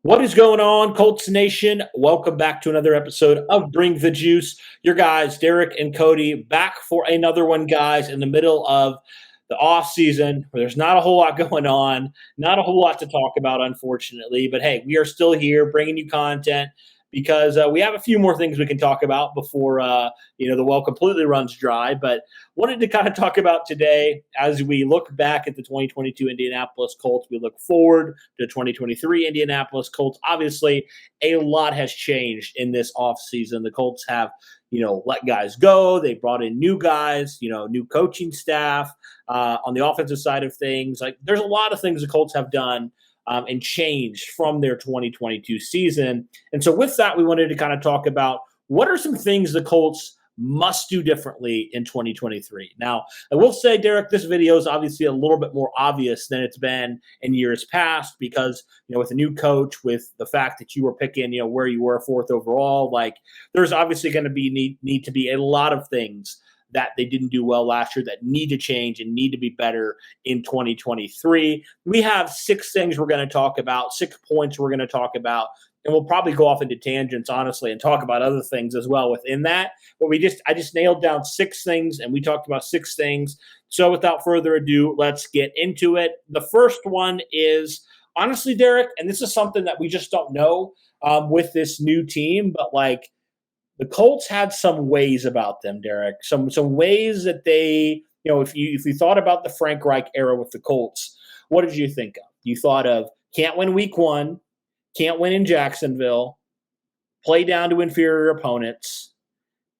What is going on, Colts Nation? Welcome back to another episode of Bring the Juice. Your guys, Derek and Cody, back for another one, guys, in the middle of the off season where there's not a whole lot going on, not a whole lot to talk about, unfortunately. But hey, we are still here bringing you content because we have a few more things we can talk about before the well completely runs dry. But wanted to kind of talk about today as we look back at the 2022 Indianapolis Colts. We look forward to 2023 Indianapolis Colts. Obviously, a lot has changed in this offseason. The Colts have, let guys go. They brought in new guys, new coaching staff on the offensive side of things. Like, there's a lot of things the Colts have done and changed from their 2022 season. And so with that, we wanted to kind of talk about what are some things the Colts must do differently in 2023. Now, I will say, Derek, this video is obviously a little bit more obvious than it's been in years past because, with a new coach, with the fact that you were picking, where you were fourth overall, like there's obviously going to be need to be a lot of things that they didn't do well last year that need to change and need to be better in 2023. We have 6 things we're going to talk about, 6 points we're going to talk about, and we'll probably go off into tangents, honestly, and talk about other things as well within that. But I just nailed down 6 things, and we talked about 6 things. So without further ado, let's get into it. The first one is, honestly, Derek, and this is something that we just don't know with this new team, but like, the Colts had some ways about them, Derek. Some ways that they, if you thought about the Frank Reich era with the Colts, what did you think of? You thought of can't win week 1, can't win in Jacksonville, play down to inferior opponents,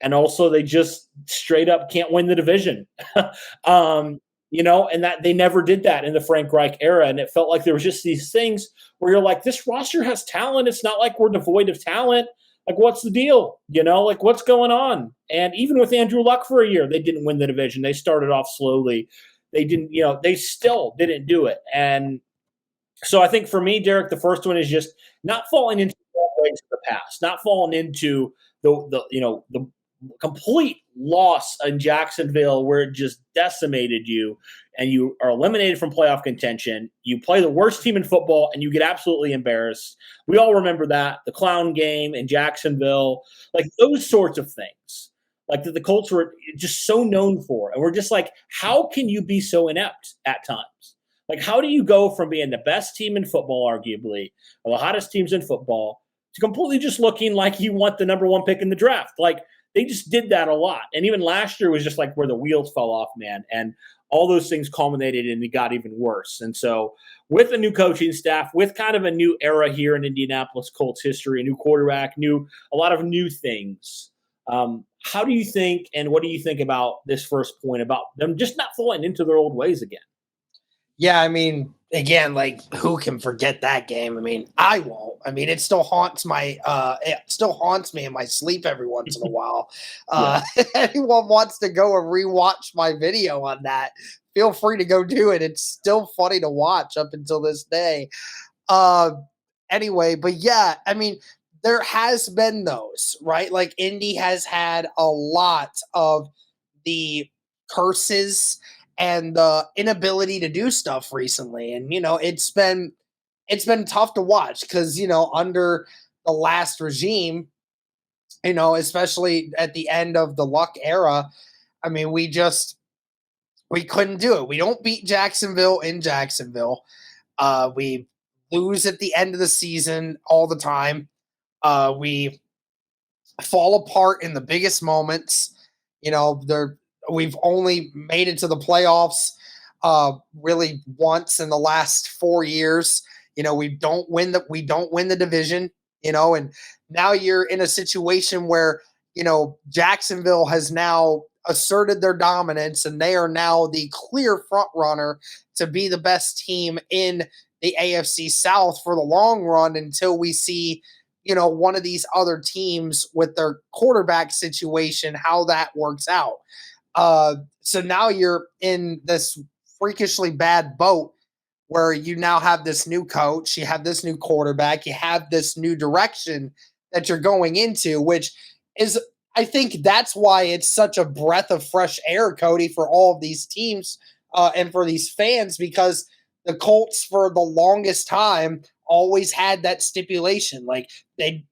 and also they just straight up can't win the division. And that they never did that in the Frank Reich era. And it felt like there was just these things where you're like, this roster has talent. It's not like we're devoid of talent. Like, what's the deal? Like, what's going on? And even with Andrew Luck for a year, they didn't win the division. They started off slowly. They didn't, they still didn't do it. And so I think for me, Derek, the first one is just not falling into the ways of the past, not falling into the complete loss in Jacksonville where it just decimated you and you are eliminated from playoff contention. You play the worst team in football and you get absolutely embarrassed. We all remember that, the clown game in Jacksonville, like those sorts of things, like that the Colts were just so known for. And we're just like, how can you be so inept at times? Like, how do you go from being the best team in football, arguably, or the hottest teams in football, to completely just looking like you want the number 1 pick in the draft? Like, they just did that a lot. And even last year was just like where the wheels fell off, man. And all those things culminated and it got even worse. And so with a new coaching staff, with kind of a new era here in Indianapolis Colts history, a new quarterback, a lot of new things. How do you think and what do you think about this first point about them just not falling into their old ways again? Yeah, I mean, again, like who can forget that game? I mean, I won't. I mean, it still haunts me in my sleep every once in a while. If anyone wants to go and rewatch my video on that, feel free to go do it. It's still funny to watch up until this day. Anyway, but yeah, I mean, there has been those, right? Like Indy has had a lot of the curses and the inability to do stuff recently. And, it's been tough to watch because, under the last regime, especially at the end of the Luck era, I mean, we couldn't do it. We don't beat Jacksonville in Jacksonville. We lose at the end of the season all the time. We fall apart in the biggest moments. We've only made it to the playoffs really once in the last 4 years. We don't win the division, and now you're in a situation where, Jacksonville has now asserted their dominance and they are now the clear front runner to be the best team in the AFC South for the long run until we see, one of these other teams with their quarterback situation, how that works out. So now you're in this freakishly bad boat where you now have this new coach, you have this new quarterback, you have this new direction that you're going into, which is, I think that's why it's such a breath of fresh air, Cody, for all of these teams and for these fans, because the Colts for the longest time always had that stipulation. Like they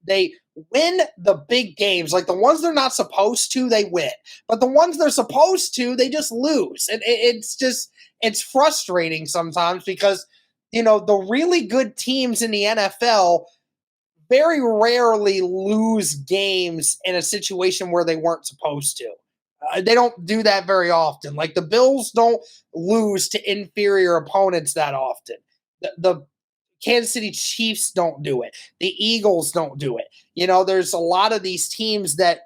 win the big games, like the ones they're not supposed to, they win. But the ones they're supposed to, they just lose. And it's frustrating sometimes because the really good teams in the NFL very rarely lose games in a situation where they weren't supposed to. They don't do that very often. Like the Bills don't lose to inferior opponents that often. The Kansas City Chiefs don't do it. The Eagles don't do it. There's a lot of these teams that,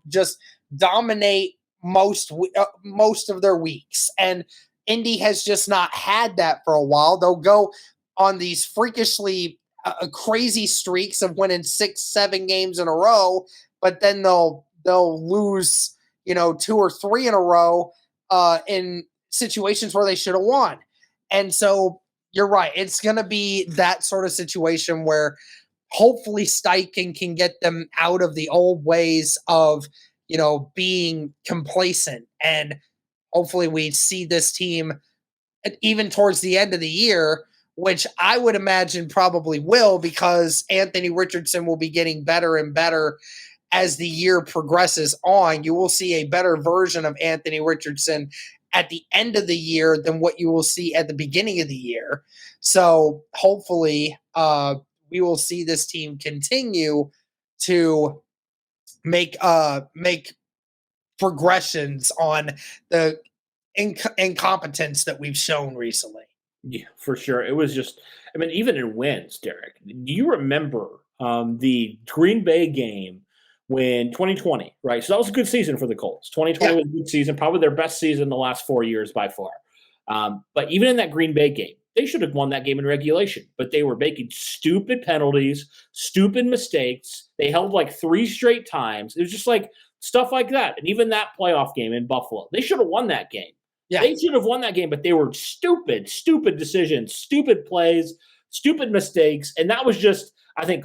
just dominate most of their weeks. And Indy has just not had that for a while. They'll go on these freakishly crazy streaks of winning 6-7 games in a row, but then they'll lose, 2 or 3 in a row in situations where they should have won. And so you're right. It's going to be that sort of situation where hopefully Steichen can get them out of the old ways of, being complacent. And hopefully we see this team even towards the end of the year, which I would imagine probably will, because Anthony Richardson will be getting better and better as the year progresses on. You will see a better version of Anthony Richardson at the end of the year than what you will see at the beginning of the year. So hopefully we will see this team continue to make progressions on the incompetence that we've shown recently. Yeah, for sure. It was just, I mean, even in wins, Derek, do you remember the Green Bay game when 2020, right? So that was a good season for the Colts. 2020 was a good season, probably their best season in the last 4 years by far. But even in that Green Bay game, they should have won that game in regulation, but they were making stupid penalties, stupid mistakes. They held like 3 straight times. It was just like stuff like that. And even that playoff game in Buffalo, they should have won that game. Yeah. They should have won that game, but they were stupid decisions, stupid plays, stupid mistakes. And that was just, I think,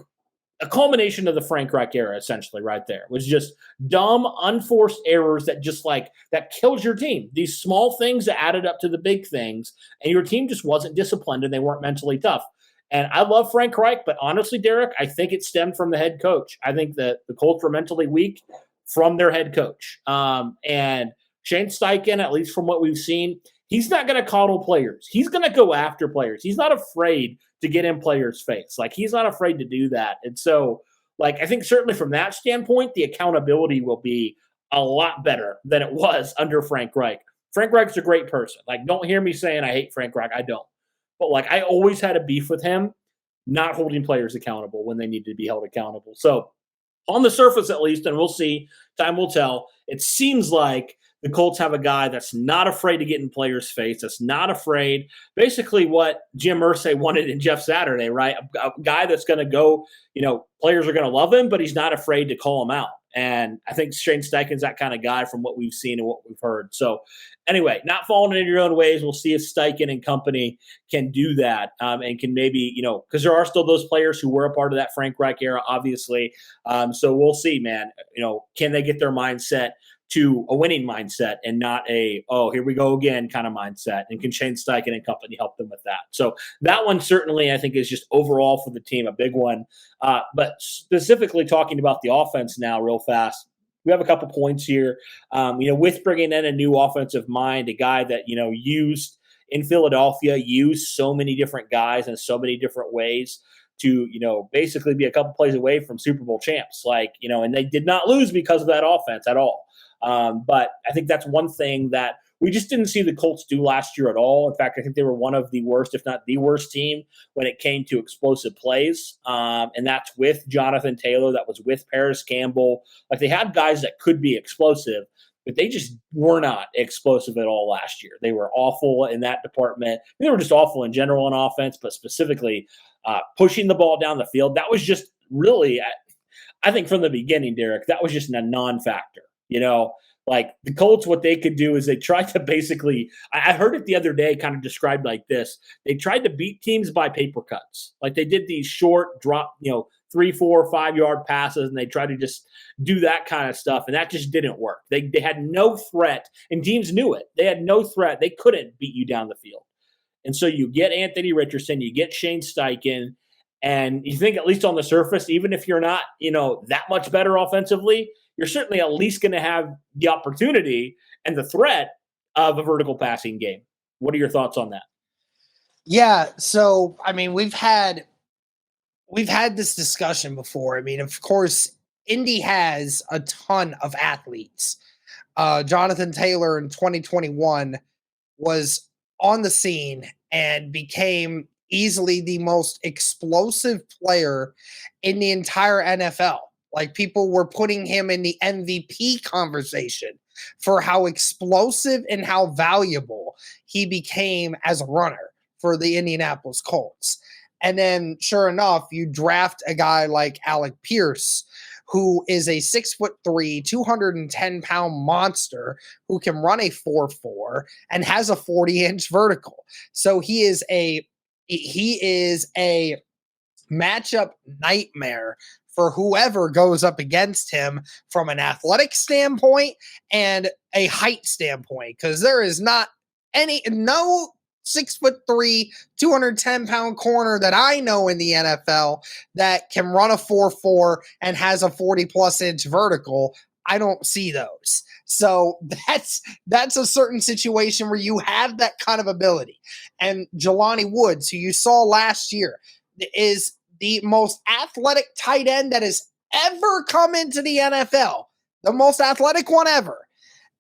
a culmination of the Frank Reich era, essentially, right there. It was just dumb, unforced errors that just that killed your team. These small things that added up to the big things, and your team just wasn't disciplined and they weren't mentally tough. And I love Frank Reich, but honestly, Derek, I think it stemmed from the head coach. I think that the Colts were mentally weak from their head coach. And Shane Steichen, at least from what we've seen, he's not going to coddle players. He's going to go after players. He's not afraid to get in players' face. He's not afraid to do that. And so, I think certainly from that standpoint, the accountability will be a lot better than it was under Frank Reich. Frank Reich's a great person. Don't hear me saying I hate Frank Reich. I don't. But, I always had a beef with him not holding players accountable when they needed to be held accountable. So, on the surface at least, and we'll see, time will tell, it seems like the Colts have a guy that's not afraid to get in players' face, that's not afraid. Basically what Jim Irsay wanted in Jeff Saturday, right? A guy that's going to go, players are going to love him, but he's not afraid to call him out. And I think Shane Steichen's that kind of guy from what we've seen and what we've heard. So anyway, not falling into your own ways. We'll see if Steichen and company can do that and can maybe, because there are still those players who were a part of that Frank Reich era, obviously. So we'll see, man. Can they get their mindset to a winning mindset and not a, oh, here we go again kind of mindset? And can Shane Steichen and company help them with that? So that one certainly, I think, is just overall for the team a big one. But specifically talking about the offense now real fast, we have a couple points here. With bringing in a new offensive mind, a guy that, used in Philadelphia, used so many different guys in so many different ways to, basically be a couple plays away from Super Bowl champs. And they did not lose because of that offense at all. But I think that's one thing that we just didn't see the Colts do last year at all. In fact, I think they were one of the worst, if not the worst team when it came to explosive plays. And that's with Jonathan Taylor. That was with Paris Campbell. They had guys that could be explosive, but they just were not explosive at all last year. They were awful in that department. They were just awful in general in offense, but specifically pushing the ball down the field. That was just really, I think from the beginning, Derek, that was just a non-factor. The Colts, what they could do is they tried to basically, I heard it the other day kind of described like this. They tried to beat teams by paper cuts. They did these short drop, 3, 4, 5 yard passes, and they tried to just do that kind of stuff. And that just didn't work. They had no threat, and teams knew it. They had no threat. They couldn't beat you down the field. And so you get Anthony Richardson, you get Shane Steichen, And you think, at least on the surface, even if you're not, that much better offensively, you're certainly at least going to have the opportunity and the threat of a vertical passing game. What are your thoughts on that? Yeah, so I mean, we've had this discussion before. I mean, of course, Indy has a ton of athletes. Jonathan Taylor in 2021 was on the scene and became easily the most explosive player in the entire NFL. Like, people were putting him in the MVP conversation for how explosive and how valuable he became as a runner for the Indianapolis Colts. And then, sure enough, you draft a guy like Alec Pierce, who is a 6'3", 210-pound monster who can run a 4.4 and has a 40-inch vertical. So he is a matchup nightmare for whoever goes up against him from an athletic standpoint and a height standpoint, because there is no 6'3", 210-pound corner that I know in the NFL that can run a 4.4 and has a 40+ inch vertical. I don't see those. So that's a certain situation where you have that kind of ability. And Jelani Woods, who you saw last year, is the most athletic tight end that has ever come into the NFL, the most athletic one ever.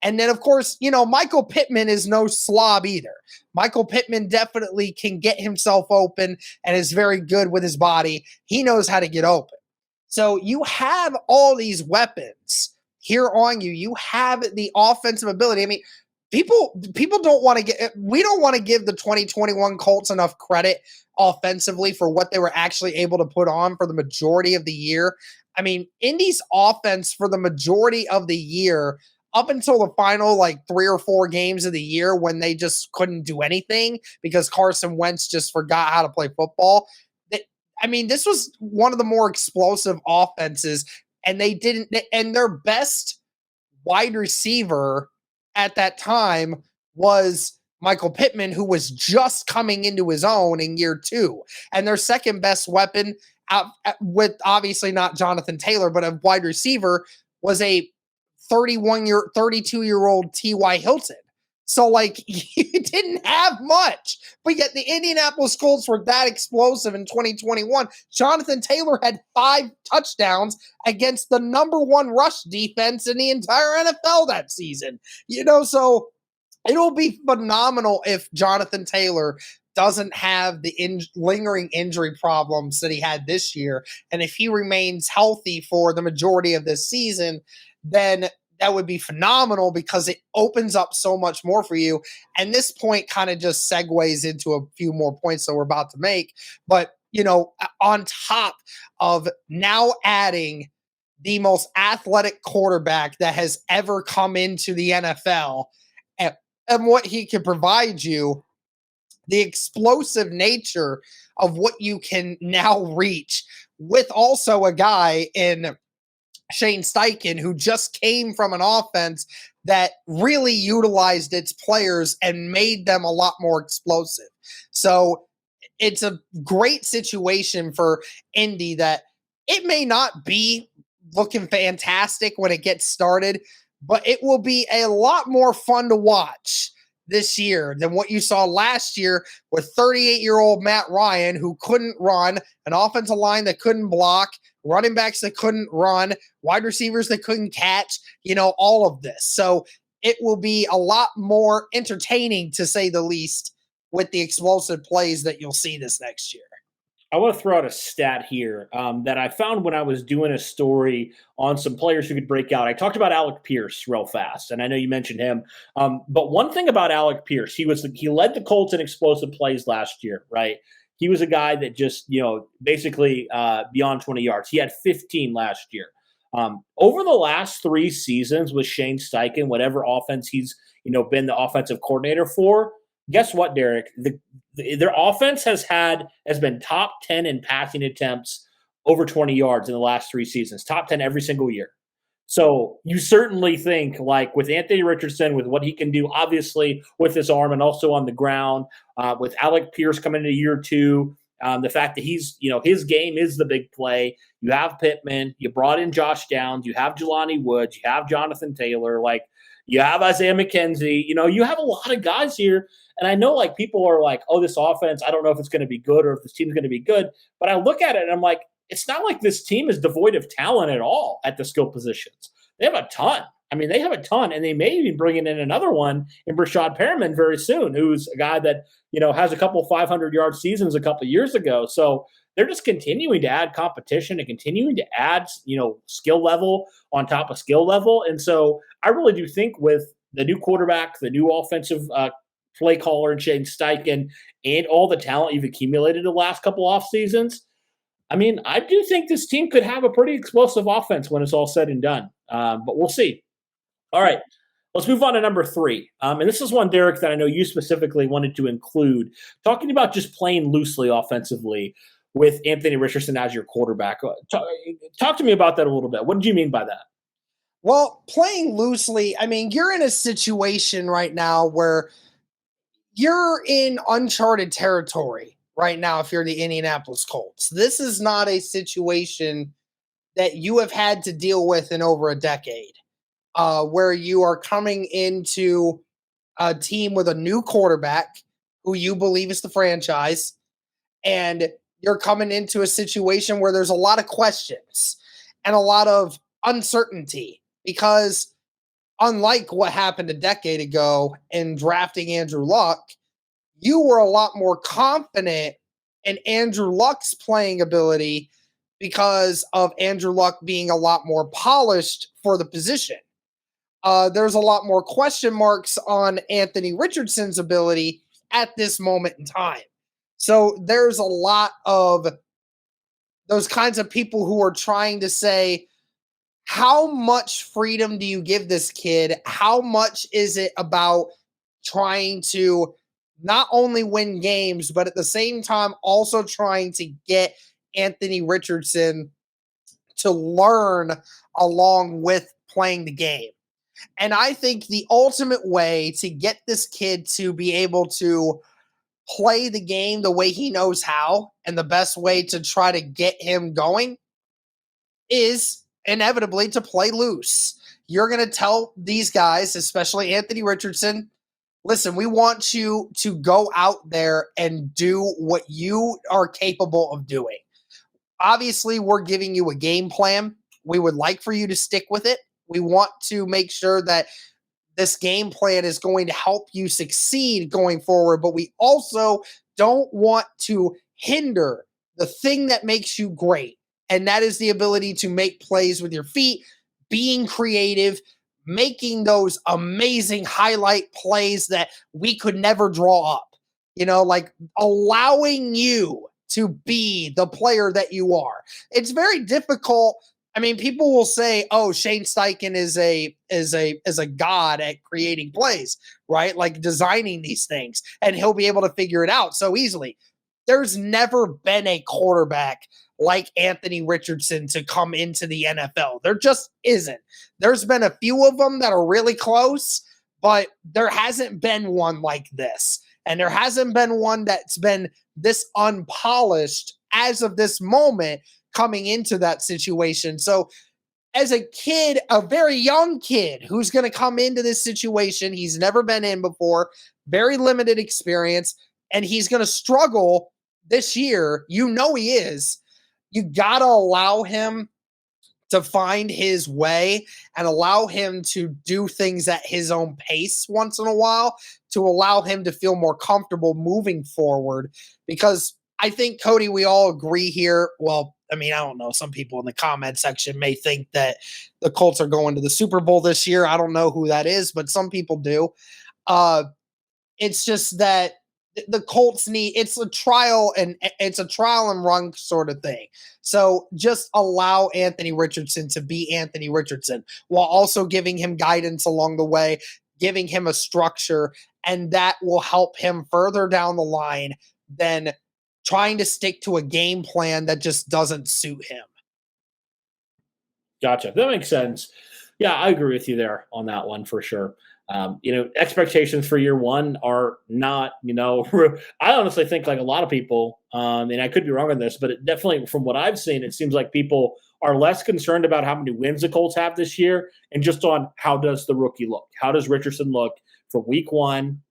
And then, of course, Michael Pittman is no slob either. Michael Pittman definitely can get himself open and is very good with his body. He knows how to get open. So you have all these weapons here on you. You have the offensive ability. I mean, people don't want to we don't want to give the 2021 Colts enough credit offensively for what they were actually able to put on for the majority of the year. I mean, Indy's offense for the majority of the year, up until the final 3 or 4 games of the year when they just couldn't do anything because Carson Wentz just forgot how to play football. This was one of the more explosive offenses, and their best wide receiver at that time was Michael Pittman, who was just coming into his own in year 2. And their second best weapon, with obviously not Jonathan Taylor, but a wide receiver, was a 32-year-old T.Y. Hilton. So, you didn't have much, but yet the Indianapolis Colts were that explosive in 2021. Jonathan Taylor had 5 touchdowns against the number 1 rush defense in the entire NFL that season. So it'll be phenomenal if Jonathan Taylor doesn't have the lingering injury problems that he had this year. And if he remains healthy for the majority of this season, then that would be phenomenal because it opens up so much more for you. And this point kind of just segues into a few more points that we're about to make. But, on top of now adding the most athletic quarterback that has ever come into the NFL and what he can provide you, the explosive nature of what you can now reach with also a guy in Shane Steichen, who just came from an offense that really utilized its players and made them a lot more explosive. So it's a great situation for Indy that it may not be looking fantastic when it gets started, but it will be a lot more fun to watch this year than what you saw last year with 38-year-old Matt Ryan, who couldn't run, an offensive line that couldn't block, running backs that couldn't run, wide receivers that couldn't catch, all of this. So it will be a lot more entertaining, to say the least, with the explosive plays that you'll see this next year. I want to throw out a stat here that I found when I was doing a story on some players who could break out. I talked about Alec Pierce real fast, and I know you mentioned him. But one thing about Alec Pierce, he led the Colts in explosive plays last year, right? He was a guy that just, basically beyond 20 yards. He had 15 last year. Over the last 3 seasons with Shane Steichen, whatever offense he's, been the offensive coordinator for, guess what, Derek? Their offense has been top 10 in passing attempts over 20 yards in the last 3 seasons, top 10 every single year. So you certainly think, with Anthony Richardson, with what he can do, obviously with his arm and also on the ground, with Alec Pierce coming into year 2, The fact that his game is the big play. You have Pittman, you brought in Josh Downs, you have Jelani Woods, you have Jonathan Taylor, like you have Isaiah McKenzie. You have a lot of guys here. And I know like people are like, oh, this offense, I don't know if it's going to be good or if this team's going to be good. But I look at it and I'm like, it's not like this team is devoid of talent at all at the skill positions. They have a ton. I mean, they have a ton, and they may be bringing in another one in Brashad Perriman very soon, who's a guy that, has a couple 500-yard seasons a couple years ago. So they're just continuing to add competition and continuing to add, skill level on top of skill level. And so I really do think with the new quarterback, the new offensive play caller in Shane Steichen, and all the talent you've accumulated the last couple off seasons, I mean, I do think this team could have a pretty explosive offense when it's all said and done. But we'll see. All right, let's move on to number 3. And this is one, Derek, that I know you specifically wanted to include, talking about just playing loosely offensively with Anthony Richardson as your quarterback. Talk to me about that a little bit. What did you mean by that? Well, playing loosely, I mean, you're in a situation right now where you're in uncharted territory right now if you're the Indianapolis Colts. This is not a situation that you have had to deal with in over a decade. Where you are coming into a team with a new quarterback who you believe is the franchise, and you're coming into a situation where there's a lot of questions and a lot of uncertainty because unlike what happened a decade ago in drafting Andrew Luck, you were a lot more confident in Andrew Luck's playing ability because of Andrew Luck being a lot more polished for the position. There's a lot more question marks on Anthony Richardson's ability at this moment in time. So there's a lot of those kinds of people who are trying to say, how much freedom do you give this kid? How much is it about trying to not only win games, but at the same time also trying to get Anthony Richardson to learn along with playing the game? And I think the ultimate way to get this kid to be able to play the game the way he knows how, and the best way to try to get him going is inevitably to play loose. You're going to tell these guys, especially Anthony Richardson, listen, we want you to go out there and do what you are capable of doing. Obviously, we're giving you a game plan. We would like for you to stick with it. We want to make sure that this game plan is going to help you succeed going forward, but we also don't want to hinder the thing that makes you great, and that is the ability to make plays with your feet, being creative, making those amazing highlight plays that we could never draw up, like allowing you to be the player that you are. It's very difficult. I mean, people will say, "Oh, Shane Steichen is a god at creating plays, right? Like designing these things, and he'll be able to figure it out so easily." There's never been a quarterback like Anthony Richardson to come into the NFL. There just isn't. There's been a few of them that are really close, but there hasn't been one like this, and there hasn't been one that's been this unpolished as of this moment coming into that situation. So as a kid, a very young kid who's going to come into this situation, he's never been in before, very limited experience, and he's going to struggle this year. He is. You got to allow him to find his way and allow him to do things at his own pace once in a while to allow him to feel more comfortable moving forward. Because I think, Cody, we all agree here. Well, I mean, I don't know. Some people in the comment section may think that the Colts are going to the Super Bowl this year. I don't know who that is, but some people do. It's just that the Colts it's a trial and run sort of thing. So just allow Anthony Richardson to be Anthony Richardson while also giving him guidance along the way, giving him a structure, and that will help him further down the line than trying to stick to a game plan that just doesn't suit him. Gotcha. That makes sense. Yeah, I agree with you there on that one for sure. Expectations for year one are not, I honestly think like a lot of people, and I could be wrong on this, but it definitely from what I've seen, it seems like people are less concerned about how many wins the Colts have this year and just on how does the rookie look? How does Richardson look from week one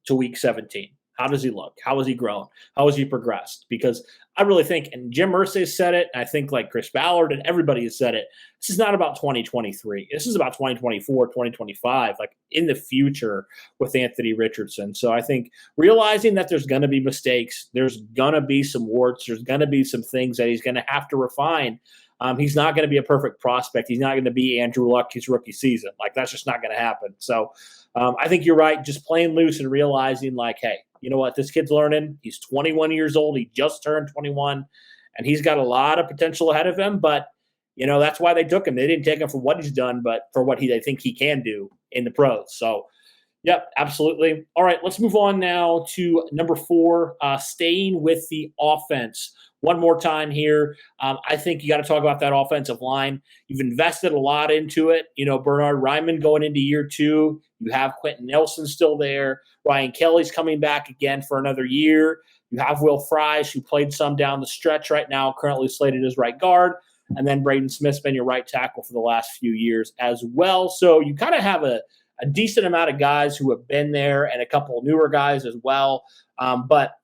to week 17? How does he look? How has he grown? How has he progressed? Because I really think, and Jim Irsay said it, and I think like Chris Ballard and everybody has said it, this is not about 2023. This is about 2024, 2025, like in the future with Anthony Richardson. So I think realizing that there's going to be mistakes, there's going to be some warts, there's going to be some things that he's going to have to refine. He's not going to be a perfect prospect. He's not going to be Andrew Luck's rookie season. Like that's just not going to happen. So I think you're right. Just playing loose and realizing like, hey, you know what? This kid's learning. He's 21 years old. He just turned 21, and he's got a lot of potential ahead of him. But, that's why they took him. They didn't take him for what he's done, but for what they think he can do in the pros. So, yep, absolutely. All right, let's move on now to number 4, staying with the offense. One more time here. I think you got to talk about that offensive line. You've invested a lot into it. Bernhard Raimann going into year 2. You have Quentin Nelson still there. Ryan Kelly's coming back again for another year. You have Will Fries, who played some down the stretch right now, currently slated as right guard. And then Braden Smith's been your right tackle for the last few years as well. So you kind of have a decent amount of guys who have been there and a couple of newer guys as well. But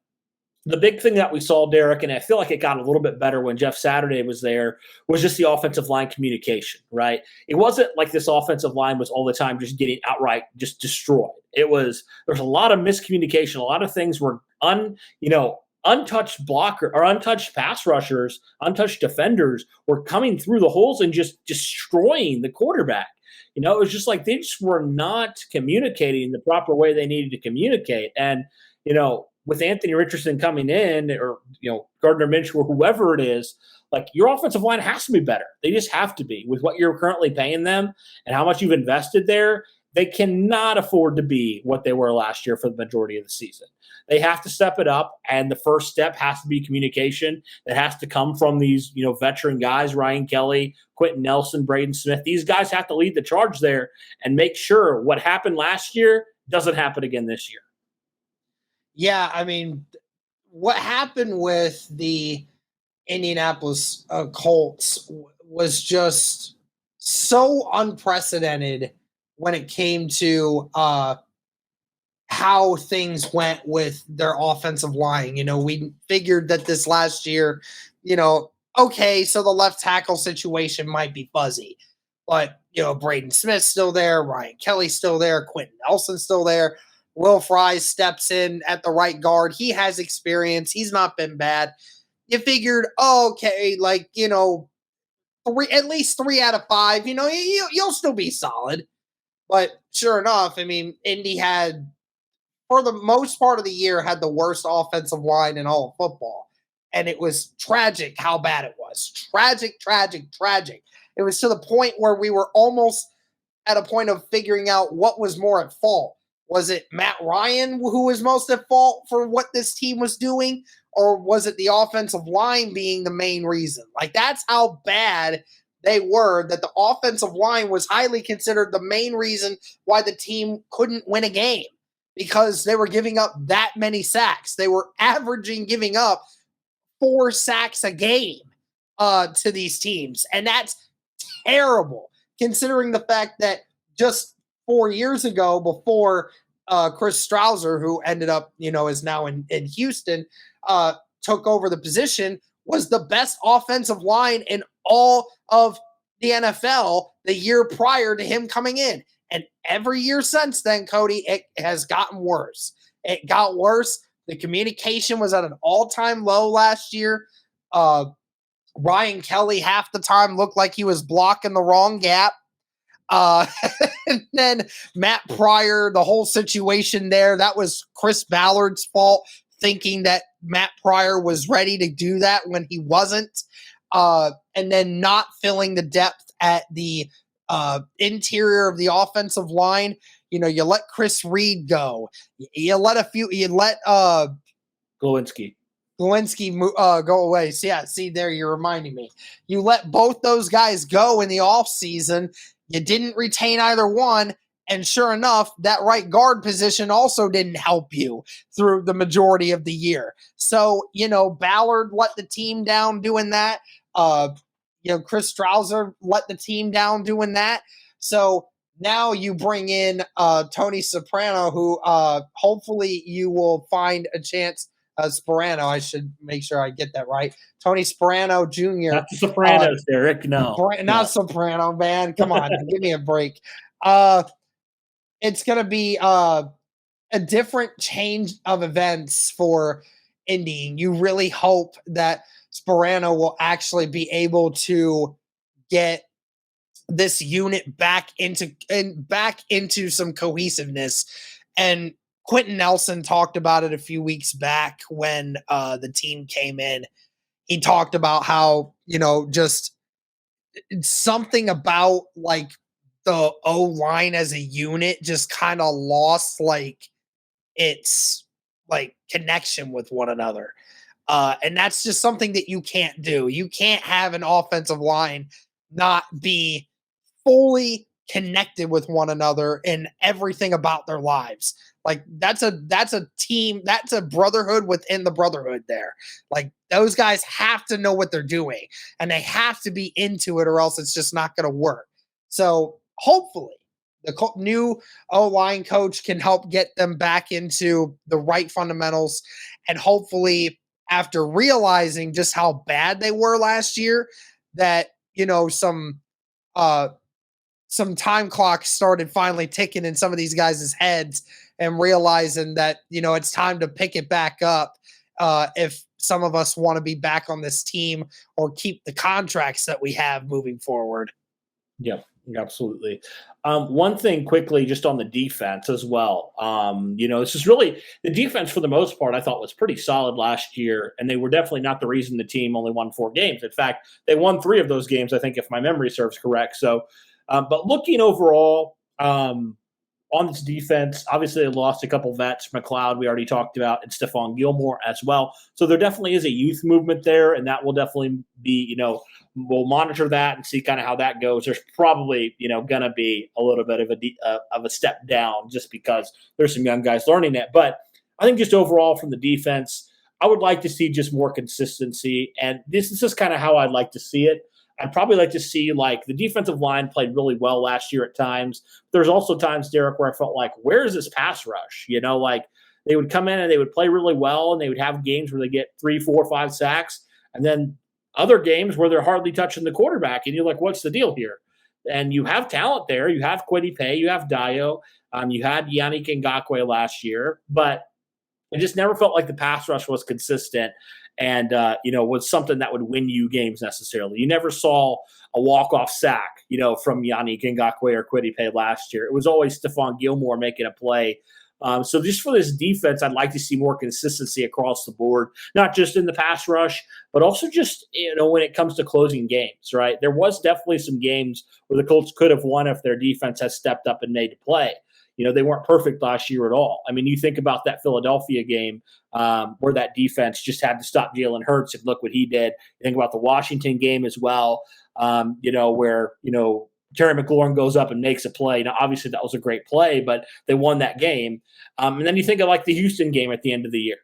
the big thing that we saw, Derek, and I feel like it got a little bit better when Jeff Saturday was there, was just the offensive line communication, right? It wasn't like this offensive line was all the time just getting outright just destroyed. There's a lot of miscommunication. A lot of things were untouched blocker or untouched pass rushers, untouched defenders were coming through the holes and just destroying the quarterback. It was just like they just were not communicating the proper way they needed to communicate. And, with Anthony Richardson coming in or, Gardner Minshew or whoever it is, like your offensive line has to be better. They just have to be with what you're currently paying them and how much you've invested there. They cannot afford to be what they were last year for the majority of the season. They have to step it up, and the first step has to be communication. That has to come from these, veteran guys, Ryan Kelly, Quentin Nelson, Braden Smith. These guys have to lead the charge there and make sure what happened last year doesn't happen again this year. Yeah, I mean, what happened with the Indianapolis Colts was just so unprecedented when it came to how things went with their offensive line. We figured that this last year, okay, so the left tackle situation might be fuzzy, but, Braden Smith's still there, Ryan Kelly's still there, Quentin Nelson's still there. Will Fries steps in at the right guard. He has experience. He's not been bad. You figured, okay, like, at least 3 out of 5, you'll still be solid. But sure enough, I mean, Indy had, for the most part of the year, had the worst offensive line in all of football. And it was tragic how bad it was. Tragic. It was to the point where we were almost at a point of figuring out what was more at fault. Was it Matt Ryan who was most at fault for what this team was doing? Or was it the offensive line being the main reason? Like, that's how bad they were, that the offensive line was highly considered the main reason why the team couldn't win a game, because they were giving up that many sacks. They were averaging giving up 4 sacks a game to these teams. And that's terrible, considering the fact that just 4 years ago, before Chris Strausser, who ended up, is now in Houston, took over the position, was the best offensive line in all of the NFL the year prior to him coming in. And every year since then, Cody, it has gotten worse. It got worse. The communication was at an all-time low last year. Ryan Kelly half the time looked like he was blocking the wrong gap. And then Matt Pryor, the whole situation there, that was Chris Ballard's fault, thinking that Matt Pryor was ready to do that when he wasn't. And then not filling the depth at the interior of the offensive line. You let Chris Reed go. You let Glowinski go away. So yeah, see there, you're reminding me. You let both those guys go in the offseason. You didn't retain either one. And sure enough, that right guard position also didn't help you through the majority of the year. So, Ballard let the team down doing that. Chris Strouser let the team down doing that. So now you bring in Tony Soprano, who hopefully you will find a chance. Sperano, I should make sure I get that right. Tony Sperano Jr. Not the Sopranos, Derek. No. Not Soprano, man. Come on, give me a break. It's going to be a different change of events for Indy. You really hope that Sperano will actually be able to get this unit back into some cohesiveness. And Quentin Nelson talked about it a few weeks back when the team came in. He talked about how, just something about like the O-line as a unit just kind of lost like its like connection with one another. And that's just something that you can't do. You can't have an offensive line not be fully connected with one another in everything about their lives. Like that's a team, that's a brotherhood within the brotherhood there. Like those guys have to know what they're doing and they have to be into it or else it's just not going to work. So hopefully the new O-line coach can help get them back into the right fundamentals. And hopefully after realizing just how bad they were last year, that, some time clocks started finally ticking in some of these guys' heads and realizing that, it's time to pick it back up if some of us want to be back on this team or keep the contracts that we have moving forward. Yeah, absolutely. One thing quickly, just on the defense as well. This is really the defense for the most part, I thought was pretty solid last year, and they were definitely not the reason the team only won 4 games. In fact, they won 3 of those games, I think, if my memory serves correct. So, but looking overall, on this defense, obviously they lost a couple vets. McLeod, we already talked about, and Stephon Gilmore as well. So there definitely is a youth movement there, and that will definitely be, we'll monitor that and see kind of how that goes. There's probably, going to be a little bit of a step down just because there's some young guys learning it. But I think just overall from the defense, I would like to see just more consistency, and this is just kind of how I'd like to see it. I'd probably like to see, like, the defensive line played really well last year at times. There's also times, Derek, where I felt like, where is this pass rush? Like they would come in and they would play really well and they would have games where they get 3, 4, 5 sacks. And then other games where they're hardly touching the quarterback. And you're like, what's the deal here? And you have talent there. You have Kwity Paye. You have Dio. You had Yannick Ngakoue last year. But it just never felt like the pass rush was consistent and, was something that would win you games necessarily. You never saw a walk-off sack, from Yannick Ngakoue or Kwity Paye last year. It was always Stephon Gilmore making a play. So just for this defense, I'd like to see more consistency across the board, not just in the pass rush, but also just, when it comes to closing games, right? There was definitely some games where the Colts could have won if their defense had stepped up and made a play. They weren't perfect last year at all. I mean, you think about that Philadelphia game where that defense just had to stop Jalen Hurts and look what he did. You think about the Washington game as well, where, Terry McLaurin goes up and makes a play. Now, obviously, that was a great play, but they won that game. And then you think of like the Houston game at the end of the year,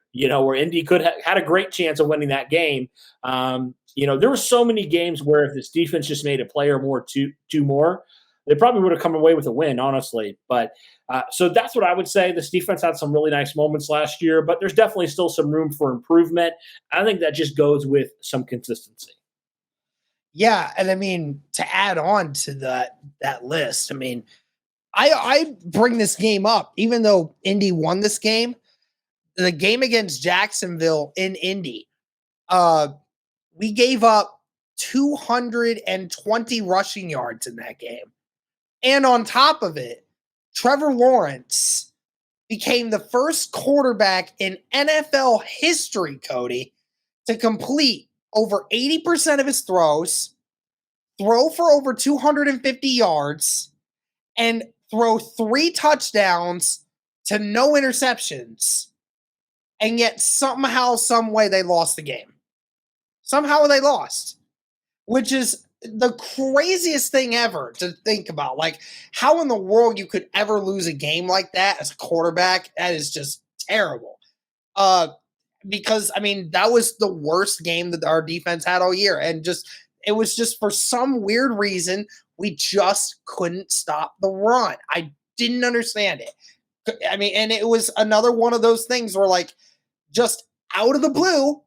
where Indy could have had a great chance of winning that game. There were so many games where if this defense just made a play or more, two more, they probably would have come away with a win, honestly. But so that's what I would say. This defense had some really nice moments last year, but there's definitely still some room for improvement. I think that just goes with some consistency. Yeah, and I mean, to add on to that list, I mean, I bring this game up, even though Indy won this game, the game against Jacksonville in Indy, we gave up 220 rushing yards in that game. And on top of it, Trevor Lawrence became the first quarterback in NFL history, Cody, to complete over 80% of his throws, throw for over 250 yards, and throw 3 touchdowns to no interceptions. And yet somehow, some way they lost the game. Somehow they lost, which is the craziest thing ever to think about. Like, how in the world you could ever lose a game like that as a quarterback? That is just terrible. Uh, because I mean, that was the worst game that our defense had all year, and just it was just for some weird reason we just couldn't stop the run. I didn't understand it. I mean, and it was another one of those things where, like, just out of the blue,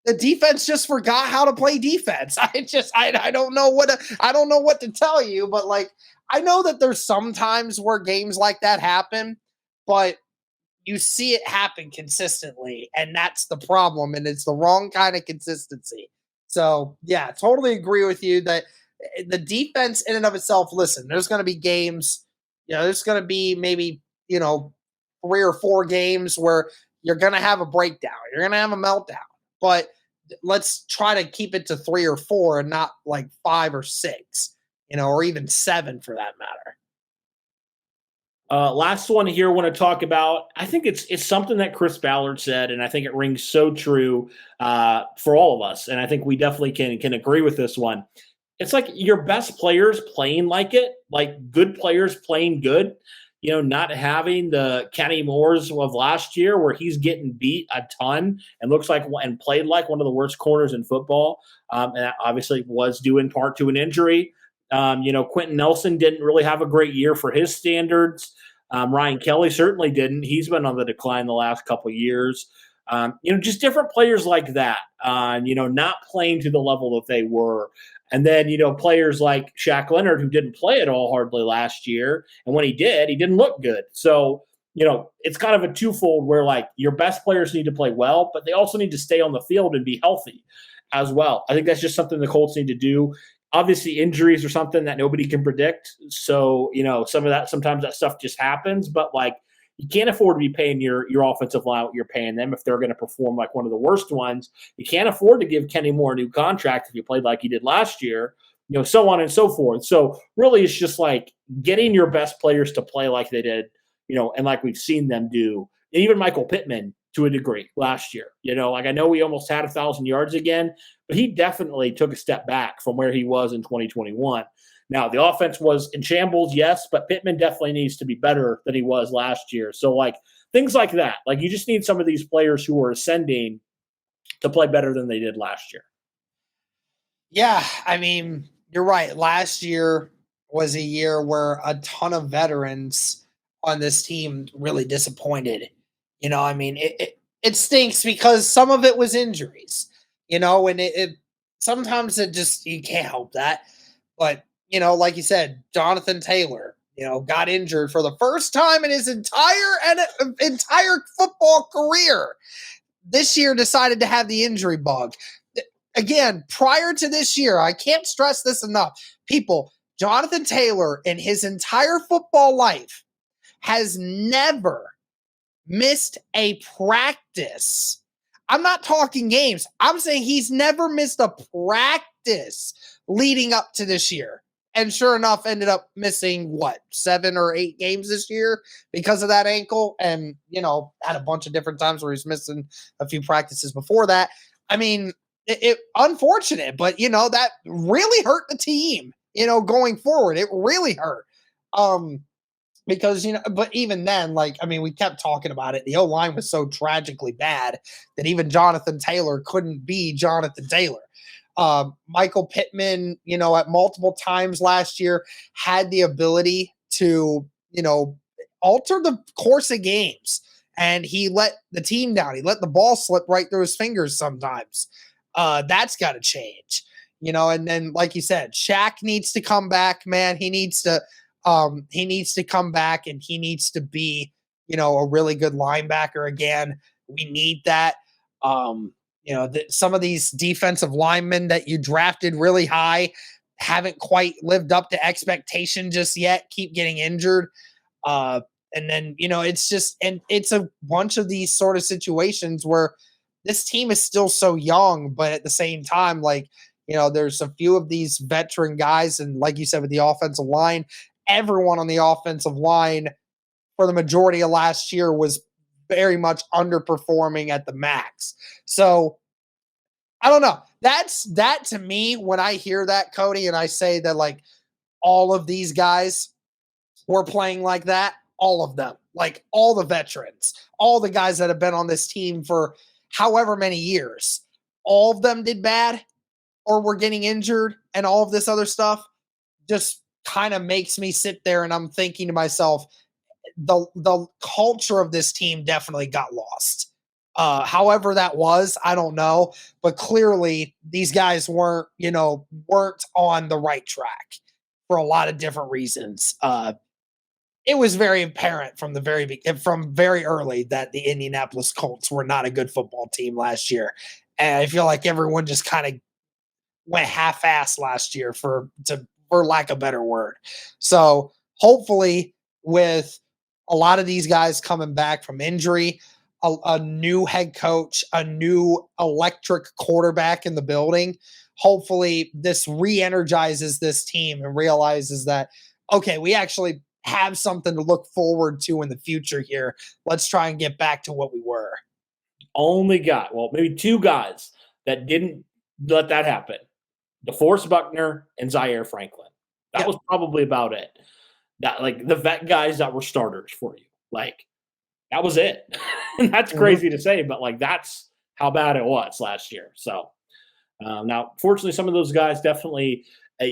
the defense just forgot how to play defense. I don't know I don't know what to tell you, but like, I know that there's some times where games like that happen, but you see it happen consistently, and that's the problem, and it's the wrong kind of consistency. So yeah, totally agree with you that the defense in and of itself, listen, there's going to be games, there's going to be maybe, 3 or 4 games where you're going to have a breakdown, you're going to have a meltdown, but let's try to keep it to 3 or 4 and not like 5 or 6, or even 7 for that matter. Last one here I want to talk about. I think it's something that Chris Ballard said, and I think it rings so true for all of us. And I think we definitely can agree with this one. It's like your best players playing like it, like good players playing good. Not having the Kenny Moores of last year where he's getting beat a ton and looks like and played like one of the worst corners in football. And that obviously was due in part to an injury. Quentin Nelson didn't really have a great year for his standards. Ryan Kelly certainly didn't. He's been on the decline the last couple of years. Just different players like that, not playing to the level that they were. And then, players like Shaq Leonard, who didn't play at all hardly last year. And when he didn't look good. So, it's kind of a twofold where, like, your best players need to play well, but they also need to stay on the field and be healthy as well. I think that's just something the Colts need to do. Obviously, injuries are something that nobody can predict. So, sometimes that stuff just happens. But, like, you can't afford to be paying your offensive line what you're paying them if they're going to perform like one of the worst ones. You can't afford to give Kenny Moore a new contract if you played like he did last year, so on and so forth. So really it's just like getting your best players to play like they did, and like we've seen them do. And even Michael Pittman to a degree last year, like I know we almost had 1,000 yards again, but he definitely took a step back from where he was in 2021. Now, the offense was in shambles, yes, but Pittman definitely needs to be better than he was last year. So, like, things like that. Like, you just need some of these players who are ascending to play better than they did last year. Yeah, I mean, you're right. Last year was a year where a ton of veterans on this team really disappointed. I mean, it stinks because some of it was injuries, and it sometimes it just, you can't help that. But like you said, Jonathan Taylor, got injured for the first time in his entire football career. This year decided to have the injury bug. Again, prior to this year, I can't stress this enough. People, Jonathan Taylor in his entire football life has never missed a practice. I'm not talking games. I'm saying he's never missed a practice leading up to this year. And sure enough, ended up missing 7 or 8 games this year because of that ankle. And, had a bunch of different times where he's missing a few practices before that. I mean, it unfortunate, but, that really hurt the team, going forward. It really hurt. Because, but even then, like, I mean, we kept talking about it. The O-line was so tragically bad that even Jonathan Taylor couldn't be Jonathan Taylor. Michael Pittman, at multiple times last year had the ability to, alter the course of games. And he let the team down. He let the ball slip right through his fingers sometimes. That's got to change, and then, like you said, Shaq needs to come back, man. He needs to come back, and he needs to be, a really good linebacker again. We need that. Some of these defensive linemen that you drafted really high haven't quite lived up to expectation just yet, keep getting injured. And then, it's a bunch of these sort of situations where this team is still so young, but at the same time, like, there's a few of these veteran guys. And like you said, with the offensive line, everyone on the offensive line for the majority of last year was very much underperforming at the max. So I don't know. That to me, when I hear that, Cody, and I say that like all of these guys were playing like that, all of them, like all the veterans, all the guys that have been on this team for however many years, all of them did bad or were getting injured and all of this other stuff just kind of makes me sit there and I'm thinking to myself, the culture of this team definitely got lost. However that was, I don't know, but clearly these guys weren't on the right track for a lot of different reasons. It was very apparent from very early that the Indianapolis Colts were not a good football team last year, and I feel like everyone just kind of went half-ass last year for lack of a better word. So hopefully, with a lot of these guys coming back from injury, a new head coach, a new electric quarterback in the building, hopefully this re-energizes this team and realizes that, okay, we actually have something to look forward to in the future here. Let's try and get back to what we were. Only guy, well, maybe two guys that didn't let that happen. DeForest Buckner and Zaire Franklin. That was probably about it. That like the vet guys that were starters for you. Like that was it. And that's crazy to say, but like that's how bad it was last year. So now, fortunately, some of those guys definitely.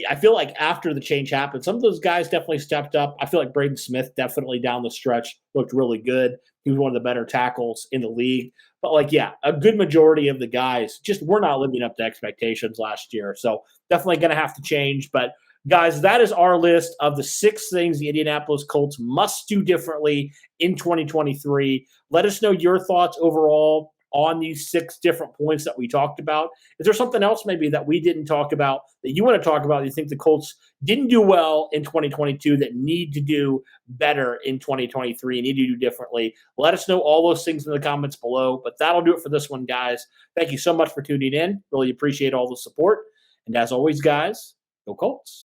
I feel like after the change happened, some of those guys definitely stepped up. I feel like Braden Smith definitely down the stretch looked really good. He was one of the better tackles in the league. But like, yeah, a good majority of the guys just were not living up to expectations last year. So definitely going to have to change. But guys, that is our list of the 6 things the Indianapolis Colts must do differently in 2023. Let us know your thoughts overall on these 6 different points that we talked about. Is there something else maybe that we didn't talk about that you want to talk about? You think the Colts didn't do well in 2022 that need to do better in 2023, need to do differently? Let us know all those things in the comments below. But that'll do it for this one, guys. Thank you so much for tuning in. Really appreciate all the support. And as always, guys, go Colts.